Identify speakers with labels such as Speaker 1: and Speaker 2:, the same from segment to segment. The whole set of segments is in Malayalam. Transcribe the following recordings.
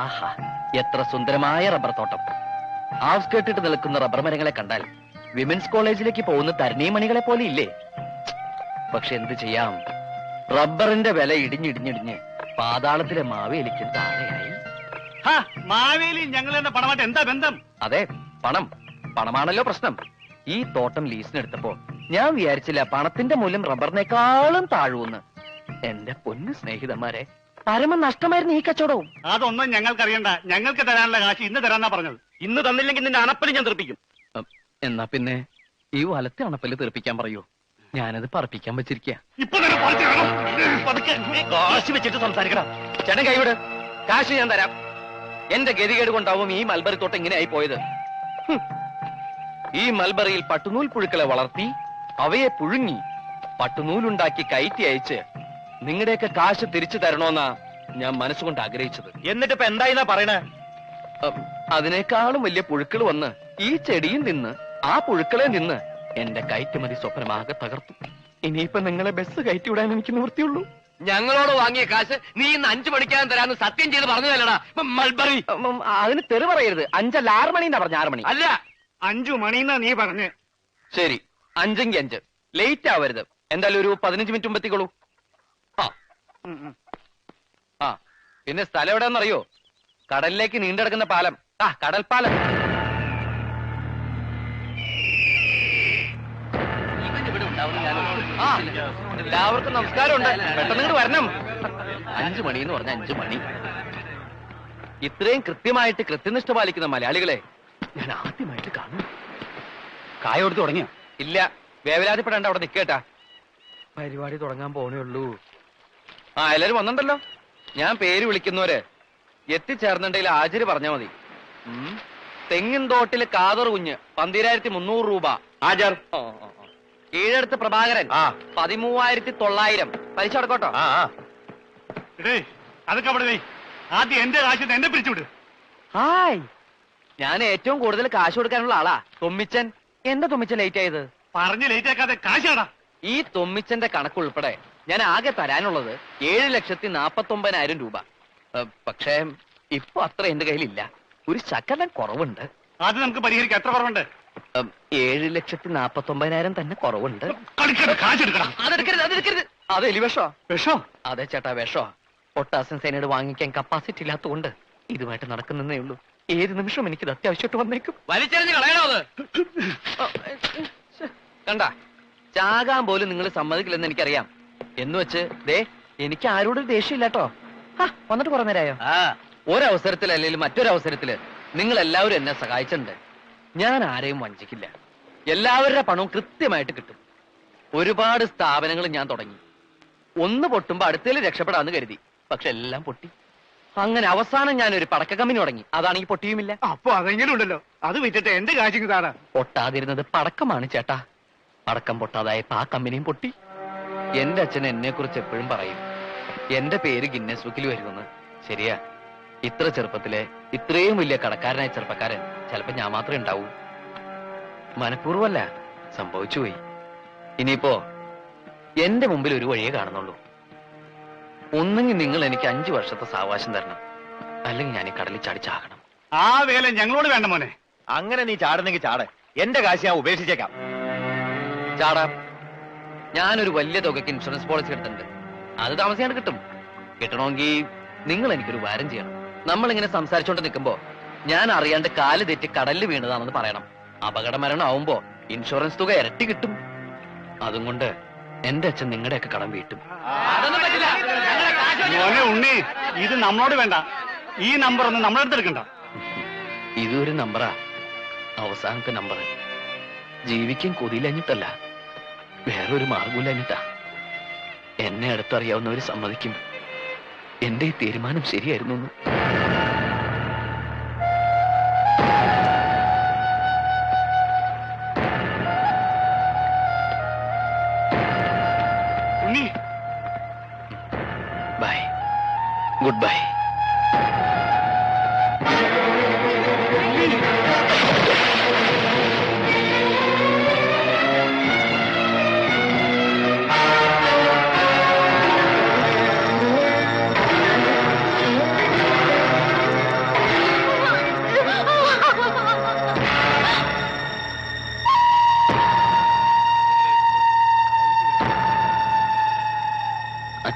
Speaker 1: ആഹാ, എത്ര സുന്ദരമായ റബ്ബർ തോട്ടം. ഔട്ട്സ്കേർട്ടിട്ട് നിൽക്കുന്ന റബ്ബർ മരങ്ങളെ കണ്ടാൽ വിമൻസ് കോളേജിലേക്ക് പോകുന്ന തരണീമണികളെ പോലെ ഇല്ലേ? പക്ഷെ എന്ത് ചെയ്യാം, റബ്ബറിന്റെ വില ഇടിഞ്ഞിടിഞ്ഞിടിഞ്ഞ് പാതാളത്തിലെ മാവേലിക്ക് താഴെയായി.
Speaker 2: മാവേലി ഞങ്ങൾ തന്നെ പണമായിട്ട് എന്താ ബന്ധം?
Speaker 1: അതെ, പണം. പണമാണല്ലോ പ്രശ്നം. ഈ തോട്ടം ലീസിനെടുത്തപ്പോ ഞാൻ വിചാരിച്ചില്ല പണത്തിന്റെ മൂല്യം റബ്ബറിനേക്കാളും താഴുവെന്ന്. എന്റെ പൊന്നു സ്നേഹിതന്മാരെ, പരമ നഷ്ടമായിരുന്നു ഈ കച്ചവടവും.
Speaker 2: അതൊന്നും ഞങ്ങൾക്കറിയണ്ട. ഞങ്ങൾക്ക് തരാനുള്ള കാശ് ഇന്ന് തരാന്നാ പറഞ്ഞത്. ഇന്ന് തന്നില്ലെങ്കിൽ നിന്റെ അണപ്പല് ഞാൻ തെറിപ്പിക്കും.
Speaker 1: എന്നാ പിന്നെ ഈ വലത്തെ അണപ്പല് തെറിപ്പിക്കാൻ പറയൂ. ഞാനത് പറപ്പിക്കാൻ വെച്ചിരിക്കുക.
Speaker 2: കാശ് വെച്ചിട്ട് സംസാരിക്കണം.
Speaker 1: ചേട്ടൻ കൈവിട്, കാശ് ഞാൻ തരാം. എന്റെ ഗതികേട് കൊണ്ടാവും ഈ മൽബറി തോട്ടം ഇങ്ങനെ ആയി പോയത്. ഈ മൽബറിയിൽ പട്ടുനൂൽ പുഴുക്കളെ വളർത്തി അവയെ പുഴുങ്ങി പട്ടുനൂലുണ്ടാക്കി കയറ്റി അയച്ച് നിങ്ങളുടെയൊക്കെ കാശ് തിരിച്ചു തരണോന്നാ ഞാൻ മനസ്സുകൊണ്ട് ആഗ്രഹിച്ചത്.
Speaker 2: എന്നിട്ട് ഇപ്പൊ എന്തായിന്നാ പറയണേ?
Speaker 1: അതിനേക്കാളും വലിയ പുഴുക്കൾ വന്ന് ഈ ചെടിയിൽ നിന്ന് ആ പുഴുക്കളെ നിന്ന് എന്റെ കയറ്റുമതി സ്വപ്നമാകെ തകർത്തു. ഇനിയിപ്പൊ നിങ്ങളെ ബസ് കയറ്റി വിടാൻ എനിക്ക് നിവൃത്തിയുള്ളൂ.
Speaker 3: ഞങ്ങളോട് വാങ്ങിയ കാശ് നീ ഇന്ന് 5 മണിക്കാൻ തരാന്ന് സത്യം ചെയ്ത് പറഞ്ഞതല്ലടാ മൽബറി.
Speaker 1: അതിന് തെറി പറയരുത്. 5 അല്ല 6 മണി എന്നാ പറഞ്ഞ. 6 മണി
Speaker 3: അല്ല
Speaker 2: 5 മണിന്നാ നീ പറഞ്ഞ്.
Speaker 1: ശരി, 5 എങ്കിൽ 5. ലേറ്റ് ആവരുത്. എന്തായാലും ഒരു 15 മിനിറ്റ് മുമ്പെത്തിക്കോളൂ. ആ പിന്നെ സ്ഥലം എവിടെയാണെന്നറിയോ? കടലിലേക്ക് നീണ്ടെടുക്കുന്ന പാലം. കടൽപ്പാലം. എല്ലാവർക്കും നമസ്കാരമുണ്ട്. പെട്ടെന്ന് ഇങ്ങോട്ട് വരണം. 5 മണി എന്ന് പറഞ്ഞ 5 മണി. ഇത്രയും കൃത്യമായിട്ട് കൃത്യനിഷ്ഠ പാലിക്കുന്ന മലയാളികളെ ഞാൻ ആദ്യമായിട്ട് കാണുന്നു.
Speaker 2: കായ കൊടുത്ത് തുടങ്ങിയോ?
Speaker 1: ഇല്ല, വേവലാതിപ്പെടേണ്ട, അവിടെ നിൽക്കേട്ടാ. പരിപാടി തുടങ്ങാൻ പോണേ ഉള്ളൂ. എല്ലാരും വന്നിട്ടുണ്ടല്ലോ. ഞാൻ പേര് വിളിക്കുന്നവര് എത്തിച്ചേർന്നുണ്ടെങ്കിൽ ഹാജര് പറഞ്ഞാ മതി. തെങ്ങിൻ തോട്ടില് കാതർ കുഞ്ഞ് 12,300 രൂപ
Speaker 2: ഹാജർ.
Speaker 1: കീഴടുത്ത് പ്രഭാകരൻ 13,900. പലിശ അടക്കോട്ടോ.
Speaker 2: അതൊക്കെ അവിടെ ആദ്യം എന്റെ കാശ് എന്നെ പിരിച്ചുവിട്.
Speaker 1: ഹായ്, ഞാൻ ഏറ്റവും കൂടുതൽ കാശ് കൊടുക്കാനുള്ള ആളാ തൊമ്മിച്ചൻ. എന്താ തൊമ്മിച്ചൻ ലേറ്റ് ആയത്?
Speaker 2: പറഞ്ഞ് ലേറ്റ് ആക്കാതെ കാശാടാ.
Speaker 1: ഈ തൊമ്മിച്ചന്റെ കണക്കുൾപ്പെടെ ഞാൻ ആകെ തരാനുള്ളത് 7,49,000 രൂപ. പക്ഷേ ഇപ്പൊ അത്ര എന്റെ കയ്യിലില്ല. ഒരു ശകലം കുറവുണ്ട്.
Speaker 2: അത് നമുക്ക് പരിഹരിക്കാം. എത്ര കുറവുണ്ട്?
Speaker 1: 7,49,000 തന്നെ കുറവുണ്ട്.
Speaker 2: അതെടുക്കരുത്.
Speaker 1: അത് എലിവിഷോ?
Speaker 2: വിഷോ?
Speaker 1: അതെ ചേട്ടാ, വിഷോ. പൊട്ടാസ്യം സൈനൈഡ് വാങ്ങിക്കാൻ കപ്പാസിറ്റി ഇല്ലാത്തതുകൊണ്ട് ഇതുമായിട്ട് നടക്കുന്നേ ഉള്ളൂ. ഏത് നിമിഷം എനിക്കിത് അത്യാവശ്യമായിട്ട് വന്നേക്കും.
Speaker 3: വലിച്ചെറിഞ്ഞ് കളയണോ അത്?
Speaker 1: കണ്ട, ചാകാൻ പോലും നിങ്ങൾ സമ്മതിക്കില്ലെന്ന് എനിക്കറിയാം. എന്ന് വെച്ച് ദേ എനിക്ക് ആരോടും ദേഷ്യമില്ലാട്ടോ. വന്നിട്ട് കുറെ നേരമായോ? ഒരവസരത്തിൽ അല്ലെങ്കിൽ മറ്റൊരവസരത്തില് നിങ്ങൾ എല്ലാവരും എന്നെ സഹായിച്ചിട്ടുണ്ട്. ഞാൻ ആരെയും വഞ്ചിക്കില്ല. എല്ലാവരുടെ പണവും കൃത്യമായിട്ട് കിട്ടും. ഒരുപാട് സ്ഥാപനങ്ങൾ ഞാൻ തുടങ്ങി. ഒന്ന് പൊട്ടുമ്പോ അടുത്തേല് രക്ഷപ്പെടാന്ന് കരുതി. പക്ഷെ എല്ലാം പൊട്ടി. അങ്ങനെ അവസാനം ഞാൻ ഒരു പടക്ക കമ്പനി തുടങ്ങി. അതാണെങ്കിൽ പൊട്ടിയുമില്ല.
Speaker 2: അപ്പൊ അതെങ്ങനെ ഉണ്ടല്ലോ. അത് വിറ്റിട്ട് എന്റെ കാശിങ് താടാ.
Speaker 1: പൊട്ടാതിരുന്നത് പടക്കമാണ് ചേട്ടാ. പടക്കം പൊട്ടാതായപ്പോ ആ കമ്പനിയും പൊട്ടി. എന്റെ അച്ഛൻ എന്നെ കുറിച്ച് എപ്പോഴും പറയും, എന്റെ പേര് ഗിന്നസ് ബുക്കിൽ വരുമെന്ന്. ശരിയാ, ഇത്ര ചെറുപ്പത്തിലെ ഇത്രയും വലിയ കടക്കാരനായ ചെറുപ്പക്കാരൻ ചിലപ്പോ ഞാൻ മാത്രമേ ഉണ്ടാവൂ. മനഃപൂർവ്വമല്ല, സംഭവിച്ചു പോയി. ഇനിയിപ്പോ എന്റെ മുമ്പിൽ ഒരു വഴിയേ കാണുന്നുള്ളൂ. ഒന്നെങ്കിൽ നിങ്ങൾ എനിക്ക് 5 വർഷത്തെ സാവകാശം തരണം, അല്ലെങ്കിൽ ഞാൻ ഈ കടലിൽ ചാടി ചാകണം.
Speaker 2: ആ വേല ഞങ്ങളോട് വേണ്ട മോനെ.
Speaker 3: അങ്ങനെ നീ ചാടുന്നെങ്കിൽ ചാട്. എന്റെ കാശ് ഞാൻ ഉപേക്ഷിച്ചേക്കാം.
Speaker 1: ചാടാം. ഞാനൊരു വലിയ തുകയ്ക്ക് ഇൻഷുറൻസ് പോളിസി എടുത്തിട്ടുണ്ട്. അത് താമസിയാണ്ട് കിട്ടും. കിട്ടണമെങ്കിൽ നിങ്ങൾ എനിക്കൊരു വാരം ചെയ്യണം. നമ്മളിങ്ങനെ സംസാരിച്ചോണ്ട് നിൽക്കുമ്പോ ഞാൻ അറിയാണ്ട് കാല് തെറ്റി കടലിൽ വീണതാണെന്ന് പറയണം. അപകട മരണം ആവുമ്പോ ഇൻഷുറൻസ് തുക ഇരട്ടി കിട്ടും. അതും കൊണ്ട് എന്റെ അച്ഛൻ നിങ്ങളുടെയൊക്കെ കടം വീട്ടും.
Speaker 2: മോനെ ഉണ്ണി, ഇത് നമ്മളോട് വേണ്ട. ഈ നമ്പർ ഒന്നും നമ്മളെടുത്തെടുക്കണ്ട.
Speaker 1: ഇതൊരു നമ്പറാ, അവസാനത്തെ നമ്പർ. ജീവിക്കാൻ കൊതിയിലഞ്ഞിട്ടല്ല, വേറൊരു മാർഗമില്ലഞ്ഞിട്ടാ. എന്നെ അടുത്തറിയാവുന്നവര് സമ്മതിക്കും എന്റെ ഈ തീരുമാനം ശരിയായിരുന്നു.
Speaker 2: ഉണ്ണി,
Speaker 1: ബൈ, ഗുഡ് ബൈ.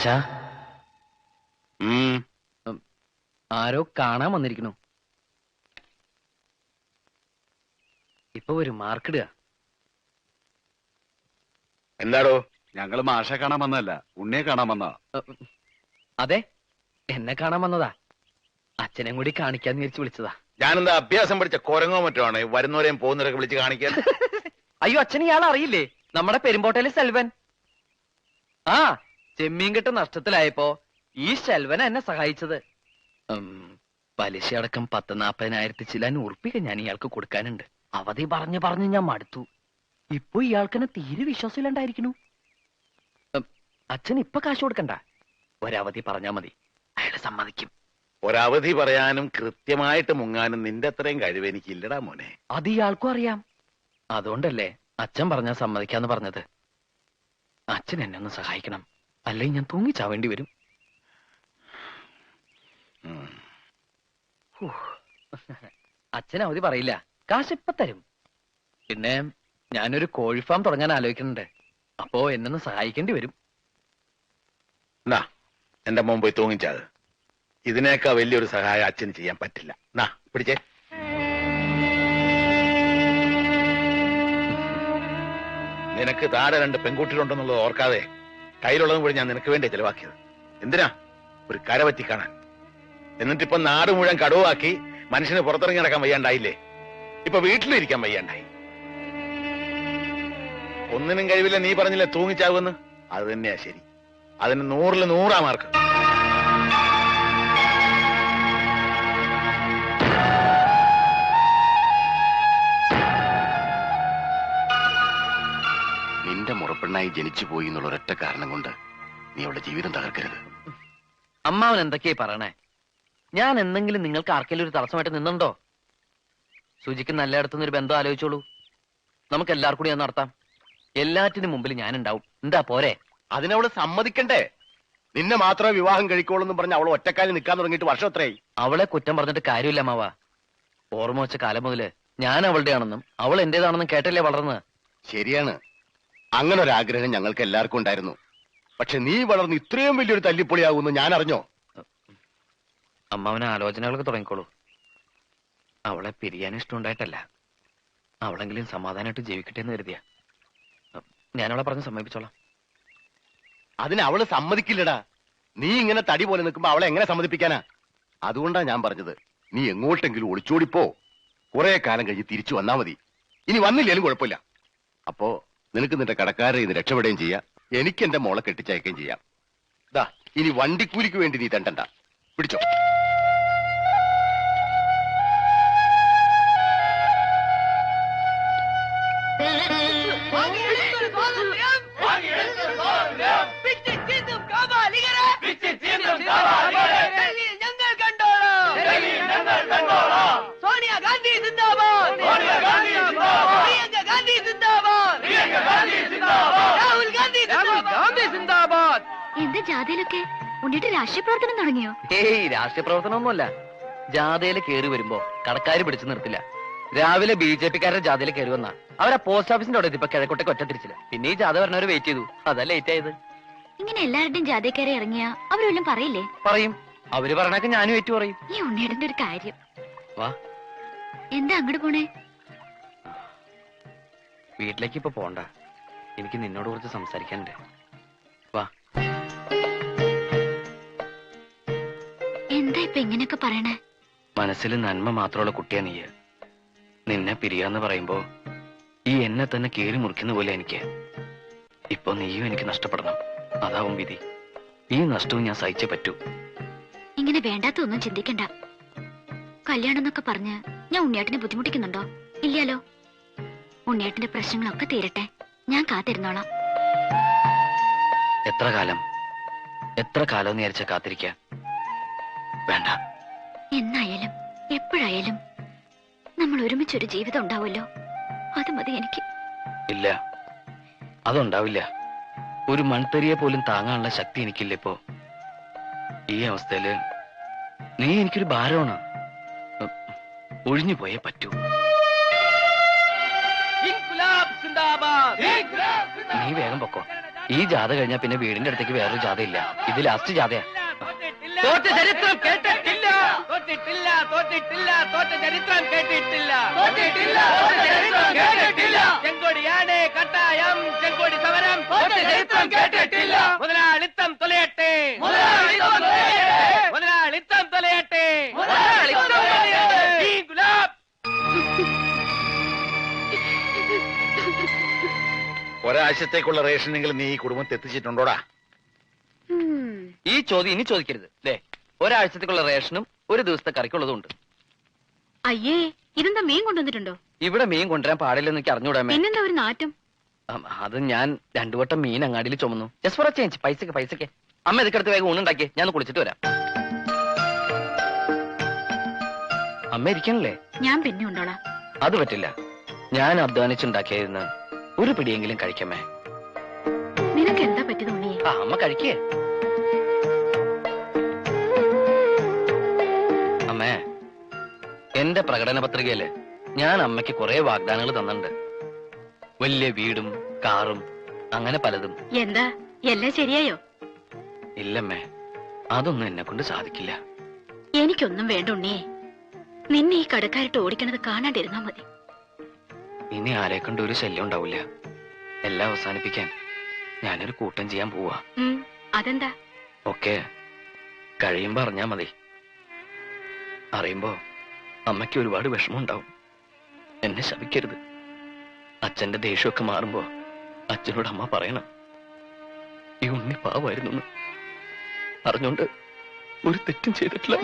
Speaker 1: അച്ഛാ, ആരോ കാണാൻ വന്നിരിക്കണു. ഇപ്പൊ വരും, മാർക്കിടുക.
Speaker 4: എന്താടോ?
Speaker 5: ഞങ്ങള് മാഷെ കാണാൻ വന്നതല്ല, ഉണ്ണിയെ കാണാൻ വന്നതാ.
Speaker 1: അതെ, എന്നെ കാണാൻ വന്നതാ. അച്ഛനെയും കൂടി കാണിക്കാന്ന് വിചാരിച്ചു വിളിച്ചതാ.
Speaker 4: ഞാനെന്താ അഭ്യാസം പഠിച്ച കുരങ്ങോ മറ്റോ ആണ് വരുന്നവരെയും പോകുന്നവരൊക്കെ വിളിച്ച് കാണിക്കാൻ?
Speaker 1: അയ്യോ, അച്ഛൻ ഇയാൾ അറിയില്ലേ? നമ്മുടെ പെരുമ്പോട്ടയിലെ സെൽവൻ. ആ, ചെമ്മീൻ കെട്ട് നഷ്ടത്തിലായപ്പോ ഈ സെൽവൻ എന്നെ സഹായിച്ചത്. പലിശ അടക്കം 10,40,000 ചില്ലാൻ ഉറപ്പിക്ക ഞാൻ ഇയാൾക്ക് കൊടുക്കാനുണ്ട്. അവധി പറഞ്ഞ് ഞാൻ മടുത്തു. ഇപ്പൊ ഇയാൾക്കെന്നെ തീരെ വിശ്വാസമില്ലാണ്ടായിരിക്കണു. അച്ഛൻ ഇപ്പൊ കാശ് കൊടുക്കണ്ട, ഒരവധി പറഞ്ഞാ മതി, അയാള് സമ്മതിക്കും.
Speaker 4: ഒരവധി പറയാനും കൃത്യമായിട്ട് മുങ്ങാനും നിന്റെ അത്രയും കഴിവ് എനിക്കില്ലടാ മോനെ.
Speaker 1: അത് ഇയാൾക്കും അറിയാം. അതുകൊണ്ടല്ലേ അച്ഛൻ പറഞ്ഞാ സമ്മതിക്കാന്ന് പറഞ്ഞത്. അച്ഛൻ എന്നെ ഒന്ന് സഹായിക്കണം, അല്ലെങ്കിൽ ഞാൻ തൂങ്ങിച്ചാവേണ്ടി വരും. അച്ഛൻ അവധി പറയില്ല, കാശ് ഇപ്പൊ തരും. പിന്നെ ഞാനൊരു കോഴി ഫാം തുടങ്ങാൻ ആലോചിക്കുന്നുണ്ട്. അപ്പോ എന്നൊന്ന് സഹായിക്കേണ്ടി വരും.
Speaker 4: നാ എന്റെ മോൻ പോയി തൂങ്ങിച്ചാത്. ഇതിനേക്കാ വലിയൊരു സഹായം അച്ഛന് ചെയ്യാൻ പറ്റില്ല. നാ പിടിച്ചേ. നിനക്ക് താഴെ 2 പെൺകുട്ടികളുണ്ടെന്നുള്ളത് ഓർക്കാതെ കയ്യിലുള്ളതും കൂടി ഞാൻ നിനക്ക് വേണ്ടി ചെലവാക്കിയത്. എന്തിനാ? ഒരു കരപറ്റി കാണാൻ. എന്നിട്ടിപ്പൊ നാട് മുഴുവൻ കടവാക്കി മനുഷ്യന് പുറത്തിറങ്ങി നടക്കാൻ വയ്യാണ്ടായില്ലേ? ഇപ്പൊ വീട്ടിലിരിക്കാൻ വയ്യാണ്ടായി. ഒന്നിനും കഴിവില്ല നീ പറഞ്ഞില്ലേ തൂങ്ങിച്ചാവുമെന്ന്? അത് തന്നെയാ ശരി. അതിന് 100-ൽ 100 മാർക്ക്.
Speaker 5: നിന്റെ മുറപ്പെണ്ണായി ജനിച്ചു പോയി എന്നുള്ള ഒരൊറ്റ കാരണം കൊണ്ട് നീ അവളുടെ ജീവിതം തകർക്കരുത്.
Speaker 1: അമ്മാവൻ എന്തൊക്കെയാ പറയണേ? ഞാൻ എന്തെങ്കിലും നിങ്ങൾക്ക് ആർക്കെങ്കിലും ഒരു തടസ്സമായിട്ട് നിന്നുണ്ടോ? സുജിക്ക് നല്ലയിടത്തുനിന്ന് ഒരു ബന്ധം ആലോചിച്ചോളൂ. നമുക്ക് എല്ലാവർക്കും കൂടി അത് നടത്താം. എല്ലാറ്റിനും മുമ്പിൽ ഞാനുണ്ടാവും. എന്താ പോരെ?
Speaker 5: അതിനവള് സമ്മതിക്കണ്ടേ? നിന്നെ മാത്രമേ വിവാഹം കഴിക്കോളൂ പറഞ്ഞ് അവൾ ഒറ്റക്കാലിൽ നിൽക്കാൻ തുടങ്ങിയിട്ട് വർഷം എത്രയായി?
Speaker 1: അവളെ കുറ്റം പറഞ്ഞിട്ട് കാര്യമില്ല അമ്മാവ. ഓർമ്മ വെച്ച കാലം മുതല് ഞാൻ അവളുടെ ആണെന്നും അവൾ എന്റേതാണെന്നും കേട്ടല്ലേ വളർന്നത്.
Speaker 5: ശരിയാണ്, അങ്ങനെ ഒരു ആഗ്രഹം ഞങ്ങൾക്ക് എല്ലാവർക്കും ഉണ്ടായിരുന്നു. പക്ഷെ നീ വളർന്ന് ഇത്രയും വലിയൊരു തല്ലിപ്പൊളിയാകുമെന്ന് ഞാൻ അറിഞ്ഞോ?
Speaker 1: അമ്മാവന് ആലോചനകളൊക്കെ തുടങ്ങിക്കോളൂ. അവളെ പിരിയാൻ ഇഷ്ടമുണ്ടായിട്ടല്ല, അവളെങ്കിലും സമാധാനമായിട്ട് ജീവിക്കട്ടെ എന്ന് കരുതിയ. ഞാനവളെ പറഞ്ഞ് സമ്മതിപ്പിച്ചോളാം.
Speaker 5: അതിന് അവള് സമ്മതിക്കില്ലടാ. നീ ഇങ്ങനെ തടി പോലെ നിൽക്കുമ്പോ അവളെ എങ്ങനെ സമ്മതിപ്പിക്കാനാ? അതുകൊണ്ടാ ഞാൻ പറഞ്ഞത്, നീ എങ്ങോട്ടെങ്കിലും ഒളിച്ചോടിപ്പോ. കുറെ കാലം കഴിഞ്ഞ് തിരിച്ചു വന്നാ മതി. ഇനി വന്നില്ലേലും കുഴപ്പമില്ല. അപ്പോ നിനക്ക് നിന്റെ കടക്കാരെ ഇത് രക്ഷപ്പെടുകയും ചെയ്യാം, എനിക്ക് എന്റെ മോളെ കെട്ടിച്ചയക്കുകയും ചെയ്യാം. ദാ ഇനി വണ്ടിക്കൂലിക്ക് വേണ്ടി നീ തണ്ടണ്ട. പിടിച്ചോ.
Speaker 6: എന്താ ജാഥയിലൊക്കെ ഉണ്ണിട്ട് രാഷ്ട്രീയ പ്രവർത്തനം തുടങ്ങിയോ?
Speaker 1: ഏയ്, രാഷ്ട്രീയ പ്രവർത്തനമൊന്നുമല്ല. ജാഥയില് കയറി വരുമ്പോ കടക്കാര് പിടിച്ചു നിർത്തില്ല. രാവിലെ BJP-ക്കാരുടെ ജാഥയിൽ കയറി വന്നാ അവരാ പോസ്റ്റ് ഓഫീസിന്റെ അവിടെ ഇപ്പൊ കിഴക്കോട്ടേക്ക് ഒറ്റ തിരിച്ചില്ല. പിന്നെ ഈ ജാഥ പറഞ്ഞവര് വെയിറ്റ് ചെയ്തു, അതാ ലേറ്റ് ആയത്.
Speaker 6: ഇങ്ങനെ എല്ലാവരുടെയും ജാഥക്കാരെ ഇറങ്ങിയ അവരെല്ലാം പറയില്ലേ?
Speaker 1: പറയും. അവര് പറഞ്ഞൊക്കെ ഞാനും ഏറ്റു പറയും.
Speaker 6: ഈ ഉണ്ണിയുടെ ഒരു കാര്യം.
Speaker 1: വാ,
Speaker 6: എന്താ അങ്ങോട്ട് പോണേ?
Speaker 1: വീട്ടിലേക്ക് ഇപ്പൊ പോണ്ട, എനിക്ക് നിന്നോട് കുറച്ച് സംസാരിക്കാനുണ്ട്. വാ.
Speaker 6: എന്താ ഇപ്പൊ ഇങ്ങനെയൊക്കെ പറയണേ?
Speaker 1: മനസ്സിൽ നന്മ മാത്രമുള്ള കുട്ടിയാ നീ. നിന്നെ പിരിയാന്ന് പറയുമ്പോ ഈ എന്നെ തന്നെ കീറി മുറിക്കുന്ന പോലെ എനിക്ക്. ഇപ്പൊ നീയും എനിക്ക് നഷ്ടപ്പെടണം, അതാവും വിധി. ഈ നഷ്ടവും ഞാൻ സഹിച്ചേ പറ്റൂ.
Speaker 6: ഇങ്ങനെ വേണ്ടാത്തൊന്നും ചിന്തിക്കണ്ട. കല്യാണം എന്നൊക്കെ പറഞ്ഞ് ഞാൻ ഉണ്ണിയേട്ടനെ ബുദ്ധിമുട്ടിക്കുന്നുണ്ടോ? ഇല്ലല്ലോ. ഉണ്ണിയേട്ടന്റെ പ്രശ്നങ്ങളൊക്കെ തീരട്ടെ, ഞാൻ കാത്തിരുന്നോളാം.
Speaker 1: എത്ര കാലം എന്ന് വിചാരിച്ച കാത്തിരിക്ക? വേണ്ട.
Speaker 6: എന്നായാലും എപ്പോഴായാലും നമ്മൾ ഒരുമിച്ചൊരു ജീവിതം ഉണ്ടാവുമല്ലോ, അത് മതി എനിക്ക്.
Speaker 1: ഇല്ല, അതുണ്ടാവില്ല. ഒരു മൺതരിയെ പോലും താങ്ങാനുള്ള ശക്തി എനിക്കില്ല ഇപ്പോ. ഈ അവസ്ഥയില് നീ എനിക്കൊരു ഭാരമാണ്. ഒഴിഞ്ഞു പോയേ പറ്റൂ. നീ വേഗം പൊക്കോ. ഈ ജാഥ കഴിഞ്ഞാൽ പിന്നെ വീടിന്റെ അടുത്തേക്ക് വേറൊരു ജാഥ ഇല്ല. ഇത് ലാസ്റ്റ് ജാഥയാ.
Speaker 3: തോറ്റ ചരിത്രം കേട്ടിട്ടില്ല, തോറ്റിട്ടില്ല, തോറ്റിട്ടില്ല, തോറ്റ ചരിത്രം കേട്ടിട്ടില്ല, തോറ്റിട്ടില്ല, തോറ്റ ചരിത്രം കേട്ടിട്ടില്ല. ചെങ്കൊടിയാണ് കട്ടായം, ചെങ്കൊടി സമരം, തോറ്റ ചരിത്രം കേട്ടിട്ടില്ല. മുതലാളിത്തം തൊലയട്ടെ, മുതലാളിത്തം തൊലയട്ടെ, മുതലാളിത്തം തൊലയട്ടെ, മുതലാളിത്തം തൊലയട്ടെ. ഈ ഗുലാബ്
Speaker 4: ഒരാഴ്ചത്തേക്കുള്ള റേഷനെങ്കിലും നീ ഈ കുടുംബത്തെ എത്തിച്ചിട്ടുണ്ടോടാ?
Speaker 1: ഈ ചോദ്യം ഇനി ചോദിക്കരുത്. ദേ, ഒരാഴ്ചത്തേക്കുള്ള റേഷനും ഒരു ദിവസത്തെ കറിക്കുള്ളതും ഉണ്ട്.
Speaker 6: അയ്യേ, ഇതെന്താ മീൻ കൊണ്ടുവന്നിട്ടുണ്ടോ?
Speaker 1: ഇവിടെ മീൻ കൊണ്ടുവരാൻ പാടില്ലെന്ന് എനിക്ക് അറിഞ്ഞൂടാമേ.
Speaker 6: പിന്നെന്താ ഒരു നാറ്റം?
Speaker 1: അത് ഞാൻ 2 വട്ടം മീൻ അങ്ങാടിയിൽ ചുമന്നു. Just for A change. പൈസക്ക്. അമ്മ ഇതൊക്കെ വേഗം ഊണുണ്ടാക്കിയേ, ഞാൻ കുളിച്ചിട്ട് വരാം. അമ്മ ഇരിക്കണല്ലേ?
Speaker 6: ഞാൻ പിന്നെ ഉണ്ടോളാം.
Speaker 1: അത് പറ്റില്ല. ഞാൻ അധ്വാനിച്ചുണ്ടാക്കിയായിരുന്നു. ഒരു പിടിയെങ്കിലും കഴിക്കമേ.
Speaker 6: നിനക്ക് എന്താ പറ്റിയത് ഉണ്ണിയെ?
Speaker 1: അമ്മ കഴിക്കേ. അമ്മേ, എന്റെ പ്രകടന പത്രികയില് ഞാൻ അമ്മയ്ക്ക് കുറെ വാഗ്ദാനങ്ങൾ തന്നിട്ടുണ്ട്. വലിയ വീടും കാറും അങ്ങനെ പലതും.
Speaker 6: എന്താ എല്ലാം ശരിയായോ?
Speaker 1: ഇല്ലമ്മേ, അതൊന്നും എന്നെ കൊണ്ട് സാധിക്കില്ല.
Speaker 6: എനിക്കൊന്നും വേണ്ട ഉണ്ണിയെ. നിന്നെ ഈ കടക്കാരിട്ട് ഓടിക്കണത് കാണാണ്ടിരുന്നാ മതി.
Speaker 1: ഇനി ആരെ കൊണ്ട് ഒരു ശല്യം ഉണ്ടാവില്ല. എല്ലാം അവസാനിപ്പിക്കാൻ ഞാനൊരു കൂട്ടം ചെയ്യാൻ പോവാ.
Speaker 6: അതെന്താ?
Speaker 1: ഒക്കെ കഴിയുമ്പോ അറിഞ്ഞാ മതി. അറിയുമ്പോ അമ്മയ്ക്ക് ഒരുപാട് വിഷമം ഉണ്ടാവും. എന്നെ ശപിക്കരുത്. അച്ഛന്റെ ദേഷ്യമൊക്കെ മാറുമ്പോ അച്ഛനോട് അമ്മ പറയണം, ഈ ഉണ്ണി പാവായിരുന്നു. അറിഞ്ഞോണ്ട് ഒരു തെറ്റും ചെയ്തിട്ടില്ല.